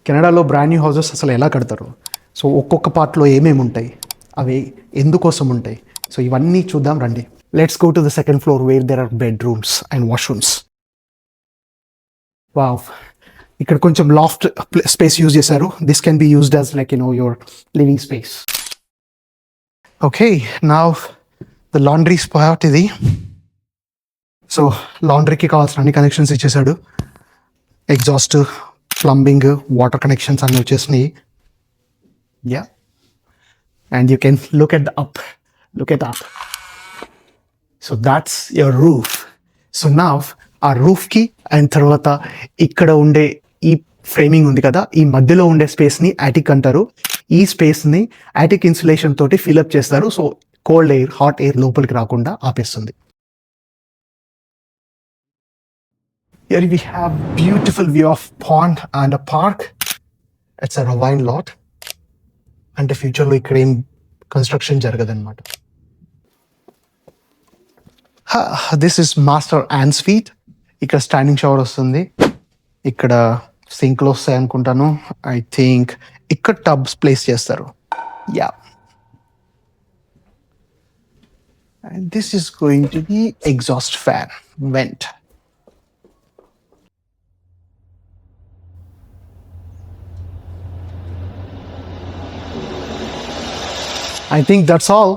కెనడాలో brand new houses అసలు ఎలా కడతారు, సో ఒక్కొక్క పార్ట్లో ఏమేమి ఉంటాయి, అవి ఎందుకోసం ఉంటాయి, సో ఇవన్నీ చూద్దాం రండి. Let's go to the second floor where there are bedrooms and washrooms. Wow, ఇక్కడ కొంచెం లాఫ్ట్ స్పేస్ యూజ్ చేశారు. This can be used as like your living space. Okay, now the laundry spot ఇది. సో లాండ్రీకి కావాల్సిన అన్ని కనెక్షన్స్ ఇచ్చేసాడు. Exhaust, plumbing, water connections అన్నీ వచ్చేసినాయి. Yeah, and you can look at the up. So that's your roof. So నా ఆ రూఫ్కి అండ్ తర్వాత ఇక్కడ ఉండే ఈ ఫ్రేమింగ్ ఉంది కదా, ఈ మధ్యలో ఉండే స్పేస్ని యాటిక్ అంటారు. ఈ స్పేస్ని యాటిక్ ఇన్సులేషన్ తోటి ఫిల్అప్ చేస్తారు. So cold air, hot air లోపలికి రాకుండా ఆపేస్తుంది. Here we have beautiful view of pond and a park. It's a ravine lot. అంటే ఫ్యూచర్లో ఇక్కడ ఏం కన్స్ట్రక్షన్ జరగదన్నమాట. This is master and suite. ఇక్కడ స్టాండింగ్ షవర్ వస్తుంది. ఇక్కడ సింక్లు వస్తాయి అనుకుంటాను. ఐ థింక్ ఇక్కడ టబ్స్ ప్లేస్ చేస్తారు. Yeah, and this is going to be exhaust fan vent. I think that's all.